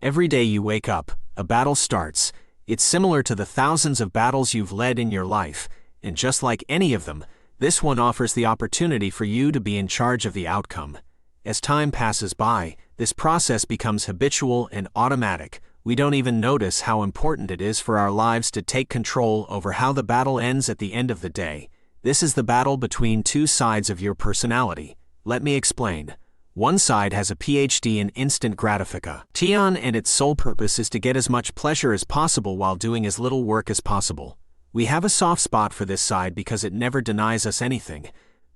Every day you wake up, a battle starts. It's similar to the thousands of battles you've led in your life, and just like any of them, this one offers the opportunity for you to be in charge of the outcome. As time passes by, this process becomes habitual and automatic. We don't even notice how important it is for our lives to take control over how the battle ends at the end of the day. This is the battle between two sides of your personality. Let me explain. One side has a PhD in instant gratification, and its sole purpose is to get as much pleasure as possible while doing as little work as possible. We have a soft spot for this side because it never denies us anything.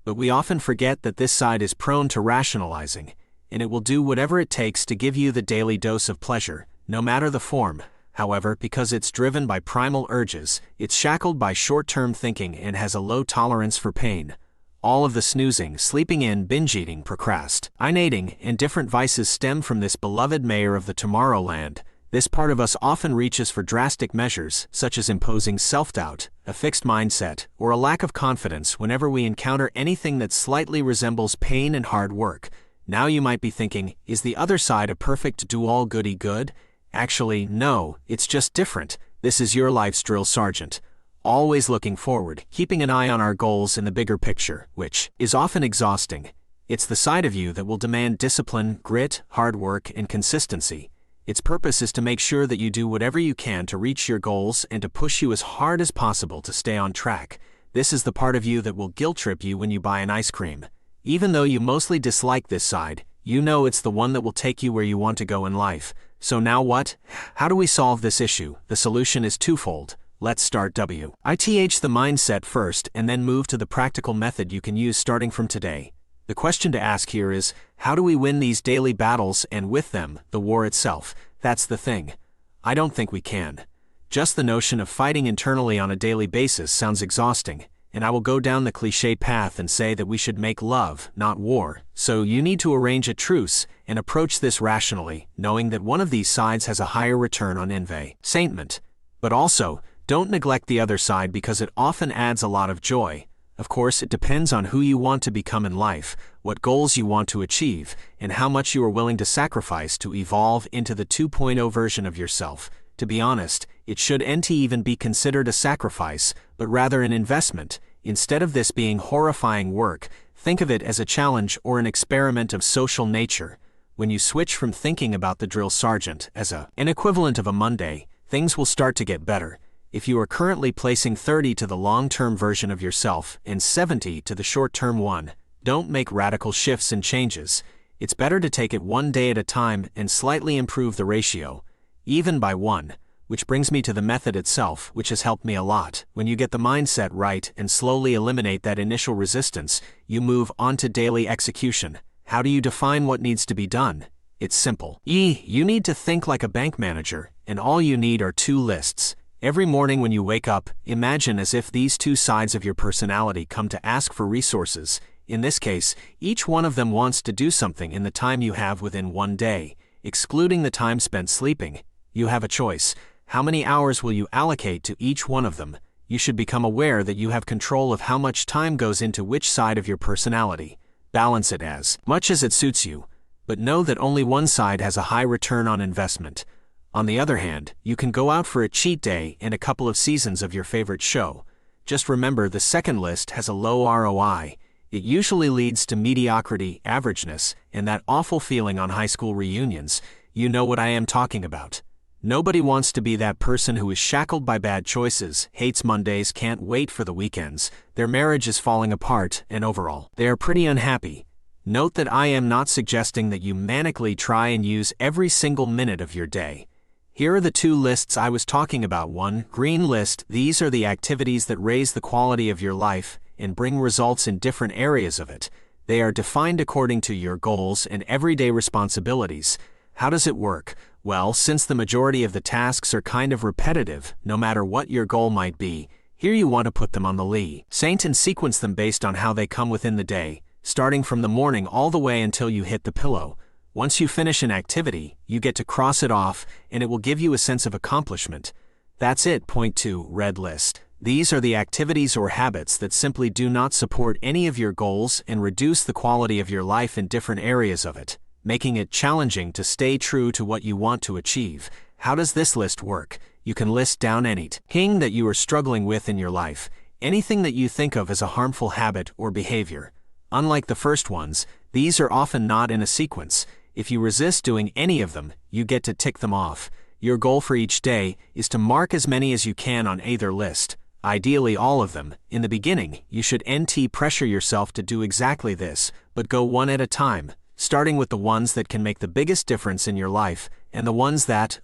But we often forget that this side is prone to rationalizing, and it will do whatever it takes to give you the daily dose of pleasure, no matter the form. However, because it's driven by primal urges, it's shackled by short-term thinking and has a low tolerance for pain. All of the snoozing, sleeping in, binge-eating, procrastinating, and different vices stem from this beloved mayor of the Tomorrowland. This part of us often reaches for drastic measures, such as imposing self-doubt, a fixed mindset, or a lack of confidence whenever we encounter anything that slightly resembles pain and hard work. Now you might be thinking, is the other side a perfect do-all-goody-good? Actually, no, it's just different. This is your life's drill sergeant. Always looking forward, keeping an eye on our goals in the bigger picture, which is often exhausting. It's the side of you that will demand discipline, grit, hard work, and consistency. Its purpose is to make sure that you do whatever you can to reach your goals and to push you as hard as possible to stay on track. This is the part of you that will guilt-trip you when you buy an ice cream. Even though you mostly dislike this side, you know it's the one that will take you where you want to go in life. So now what? How do we solve this issue? The solution is twofold. Let's start the mindset first and then move to the practical method you can use starting from today. The question to ask here is, how do we win these daily battles and with them, the war itself? That's the thing. I don't think we can. Just the notion of fighting internally on a daily basis sounds exhausting, and I will go down the cliché path and say that we should make love, not war. So you need to arrange a truce and approach this rationally, knowing that one of these sides has a higher return on investment. But also, don't neglect the other side because it often adds a lot of joy. Of course, it depends on who you want to become in life, what goals you want to achieve, and how much you are willing to sacrifice to evolve into the 2.0 version of yourself. To be honest, it shouldn't even be considered a sacrifice, but rather an investment. Instead of this being horrifying work, think of it as a challenge or an experiment of social nature. When you switch from thinking about the drill sergeant as an equivalent of a Monday, things will start to get better. If you are currently placing 30 to the long-term version of yourself and 70 to the short-term one, don't make radical shifts and changes. It's better to take it one day at a time and slightly improve the ratio, even by one. Which brings me to the method itself, which has helped me a lot. When you get the mindset right and slowly eliminate that initial resistance, you move on to daily execution. How do you define what needs to be done? It's simple. You need to think like a bank manager, and all you need are two lists. Every morning when you wake up, imagine as if these two sides of your personality come to ask for resources. In this case, each one of them wants to do something in the time you have within one day, excluding the time spent sleeping. You have a choice. How many hours will you allocate to each one of them? You should become aware that you have control of how much time goes into which side of your personality. Balance it as much as it suits you, but know that only one side has a high return on investment. On the other hand, you can go out for a cheat day and a couple of seasons of your favorite show. Just remember the second list has a low ROI. It usually leads to mediocrity, averageness, and that awful feeling on high school reunions. You know what I am talking about. Nobody wants to be that person who is shackled by bad choices, hates Mondays, can't wait for the weekends. Their marriage is falling apart, and overall, they are pretty unhappy. Note that I am not suggesting that you manically try and use every single minute of your day. Here are the two lists I was talking about. 1. Green list. These are the activities that raise the quality of your life and bring results in different areas of it. They are defined according to your goals and everyday responsibilities. How does it work? Well, since the majority of the tasks are kind of repetitive, no matter what your goal might be, here you want to put them on the list and sequence them based on how they come within the day, starting from the morning all the way until you hit the pillow. Once you finish an activity, you get to cross it off, and it will give you a sense of accomplishment. That's it. Point 2. Red list. These are the activities or habits that simply do not support any of your goals and reduce the quality of your life in different areas of it. making it challenging to stay true to what you want to achieve. How does this list work? You can list down anything that you are struggling with in your life, anything that you think of as a harmful habit or behavior. Unlike the first ones, these are often not in a sequence. If you resist doing any of them, you get to tick them off. Your goal for each day is to mark as many as you can on either list, ideally all of them. In the beginning, you should pressure yourself to do exactly this, but go one at a time, starting with the ones that can make the biggest difference in your life, and the ones that,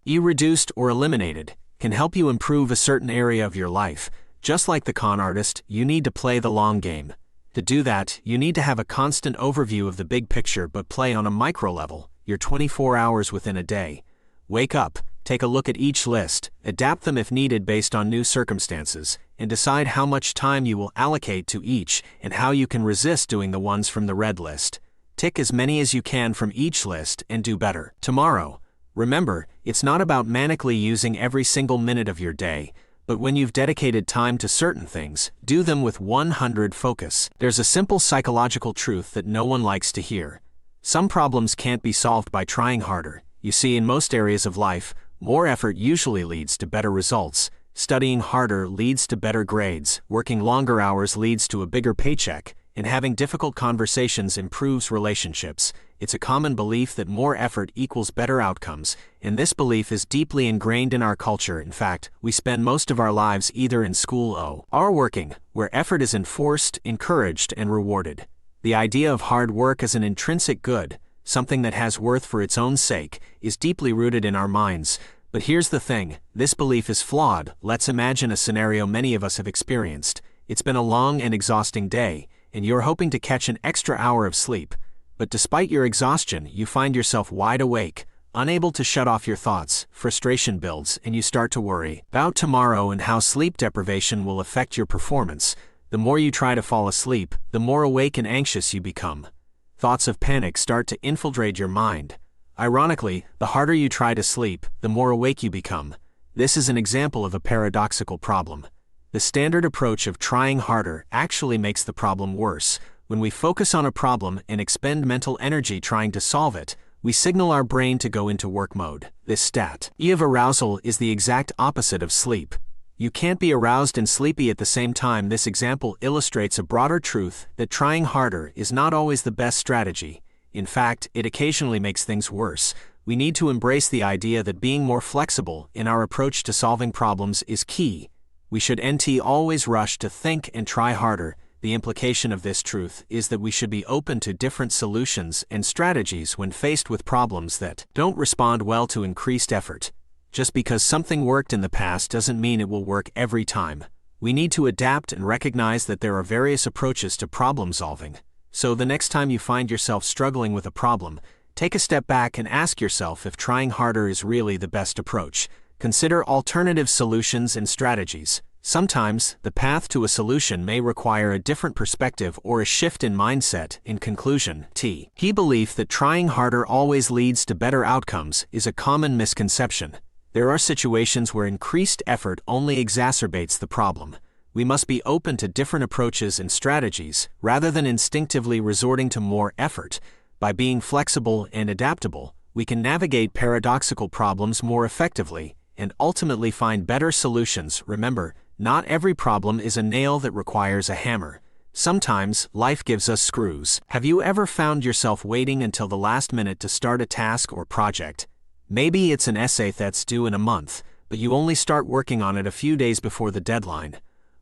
you reduced or eliminated, can help you improve a certain area of your life. Just like the con artist, you need to play the long game. To do that, you need to have a constant overview of the big picture but play on a micro level, your 24 hours within a day. Wake up, take a look at each list, adapt them if needed based on new circumstances, and decide how much time you will allocate to each and how you can resist doing the ones from the red list. Tick as many as you can from each list and do better tomorrow. Remember, it's not about manically using every single minute of your day, but when you've dedicated time to certain things, do them with 100% focus. There's a simple psychological truth that no one likes to hear. Some problems can't be solved by trying harder. You see, in most areas of life, more effort usually leads to better results. Studying harder leads to better grades, working longer hours leads to a bigger paycheck, and having difficult conversations improves relationships. It's a common belief that more effort equals better outcomes, and this belief is deeply ingrained in our culture. In fact, we spend most of our lives either in school or working, where effort is enforced, encouraged, and rewarded. The idea of hard work as an intrinsic good, something that has worth for its own sake, is deeply rooted in our minds. But here's the thing, this belief is flawed. Let's imagine a scenario many of us have experienced. It's been a long and exhausting day, and you're hoping to catch an extra hour of sleep. But despite your exhaustion, you find yourself wide awake, unable to shut off your thoughts. Frustration builds, and you start to worry about tomorrow and how sleep deprivation will affect your performance. The more you try to fall asleep, the more awake and anxious you become. Thoughts of panic start to infiltrate your mind. Ironically, the harder you try to sleep, the more awake you become. This is an example of a paradoxical problem. The standard approach of trying harder actually makes the problem worse. When we focus on a problem and expend mental energy trying to solve it, we signal our brain to go into work mode. This state of arousal is the exact opposite of sleep. You can't be aroused and sleepy at the same time. This example illustrates a broader truth that trying harder is not always the best strategy. In fact, it occasionally makes things worse. We need to embrace the idea that being more flexible in our approach to solving problems is key. We should always rush to think and try harder. The implication of this truth is that we should be open to different solutions and strategies when faced with problems that don't respond well to increased effort. Just because something worked in the past doesn't mean it will work every time. We need to adapt and recognize that there are various approaches to problem solving. So the next time you find yourself struggling with a problem, take a step back and ask yourself if trying harder is really the best approach. Consider alternative solutions and strategies. Sometimes, the path to a solution may require a different perspective or a shift in mindset. In conclusion, the belief that trying harder always leads to better outcomes is a common misconception. There are situations where increased effort only exacerbates the problem. We must be open to different approaches and strategies, rather than instinctively resorting to more effort. By being flexible and adaptable, we can navigate paradoxical problems more effectively and ultimately find better solutions. Remember, not every problem is a nail that requires a hammer. Sometimes, life gives us screws. Have you ever found yourself waiting until the last minute to start a task or project? Maybe it's an essay that's due in a month, but you only start working on it a few days before the deadline.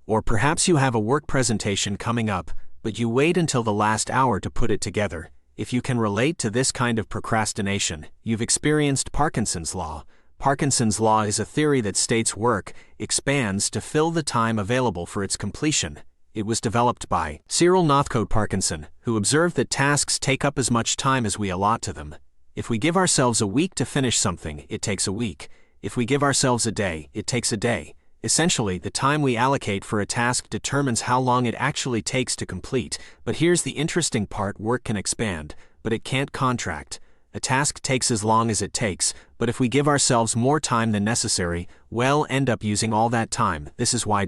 Or perhaps you have a work presentation coming up, but you wait until the last hour to put it together. If you can relate to this kind of procrastination, you've experienced Parkinson's law. Parkinson's law is a theory that states work expands to fill the time available for its completion. It was developed by Cyril Northcote Parkinson, who observed that tasks take up as much time as we allot to them. If we give ourselves a week to finish something, it takes a week. If we give ourselves a day, it takes a day. Essentially, the time we allocate for a task determines how long it actually takes to complete. But here's the interesting part: work can expand, but it can't contract. A task takes as long as it takes, but if we give ourselves more time than necessary, we'll end up using all that time. This is why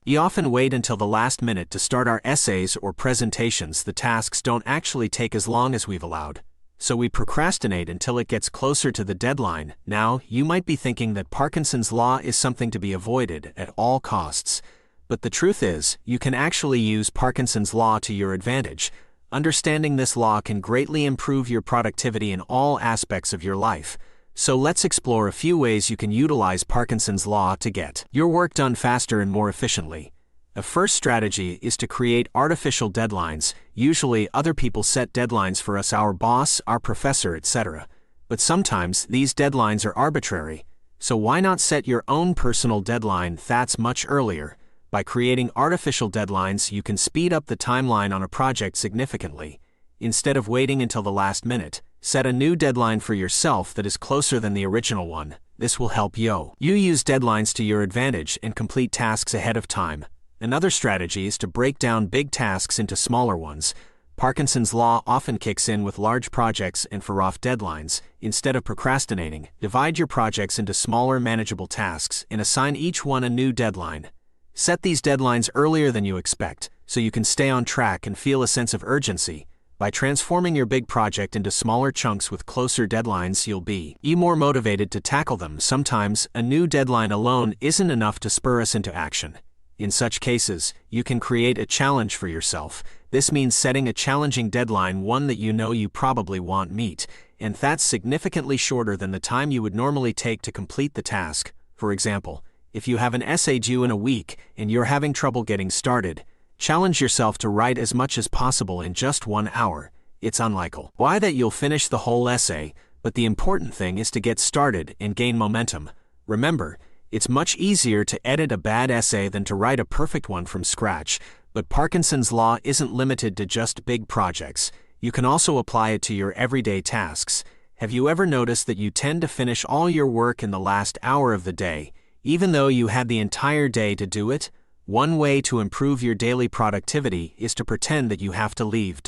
we often wait until the last minute to start our essays or presentations. The tasks don't actually take as long as we've allowed. So we procrastinate until it gets closer to the deadline. Now, you might be thinking that Parkinson's law is something to be avoided at all costs. But the truth is, you can actually use Parkinson's law to your advantage. Understanding this law can greatly improve your productivity in all aspects of your life. So let's explore a few ways you can utilize Parkinson's law to get your work done faster and more efficiently. A first strategy is to create artificial deadlines. Usually, other people set deadlines for us, our boss, our professor, etc. But sometimes these deadlines are arbitrary. So why not set your own personal deadline that's much earlier? By creating artificial deadlines, you can speed up the timeline on a project significantly. Instead of waiting until the last minute, set a new deadline for yourself that is closer than the original one. This will help you use deadlines to your advantage and complete tasks ahead of time. Another strategy is to break down big tasks into smaller ones. Parkinson's law often kicks in with large projects and for off deadlines. Instead of procrastinating, divide your projects into smaller, manageable tasks and assign each one a new deadline. Set these deadlines earlier than you expect, so you can stay on track and feel a sense of urgency. By transforming your big project into smaller chunks with closer deadlines, you'll be more motivated to tackle them. Sometimes, a new deadline alone isn't enough to spur us into action. In such cases, you can create a challenge for yourself. This means setting a challenging deadline, one that you know you probably won't meet, and that's significantly shorter than the time you would normally take to complete the task. For example, if you have an essay due in a week and you're having trouble getting started, challenge yourself to write as much as possible in just 1 hour. It's unlikely that you'll finish the whole essay, but the important thing is to get started and gain momentum. Remember, it's much easier to edit a bad essay than to write a perfect one from scratch, but Parkinson's law isn't limited to just big projects. You can also apply it to your everyday tasks. Have you ever noticed that you tend to finish all your work in the last hour of the day, even though you had the entire day to do it? One way to improve your daily productivity is to pretend that you have to leave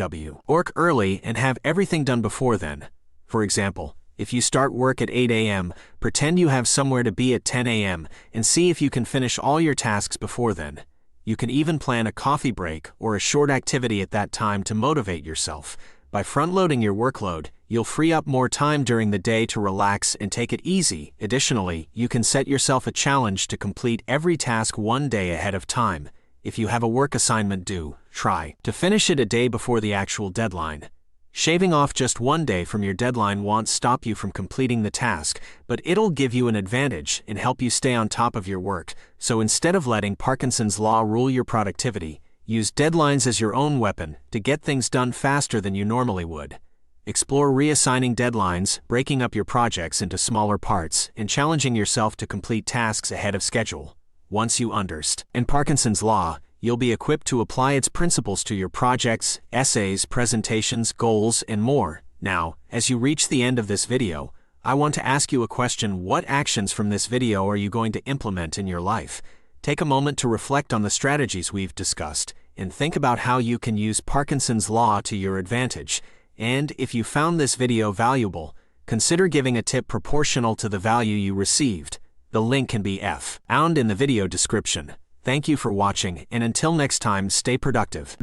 work early and have everything done before then. For example, if you start work at 8 a.m., pretend you have somewhere to be at 10 a.m. and see if you can finish all your tasks before then. You can even plan a coffee break or a short activity at that time to motivate yourself. By front-loading your workload, you'll free up more time during the day to relax and take it easy. Additionally, you can set yourself a challenge to complete every task one day ahead of time. If you have a work assignment due, try to finish it a day before the actual deadline. Shaving off just one day from your deadline won't stop you from completing the task, but it'll give you an advantage and help you stay on top of your work. So instead of letting Parkinson's law rule your productivity, use deadlines as your own weapon to get things done faster than you normally would. Explore reassigning deadlines, breaking up your projects into smaller parts, and challenging yourself to complete tasks ahead of schedule. Once you understand Parkinson's law, you'll be equipped to apply its principles to your projects, essays, presentations, goals, and more. Now, as you reach the end of this video, I want to ask you a question. What actions from this video are you going to implement in your life? Take a moment to reflect on the strategies we've discussed, and think about how you can use Parkinson's law to your advantage. And if you found this video valuable, consider giving a tip proportional to the value you received. The link can be found in the video description. Thank you for watching, and until next time, stay productive.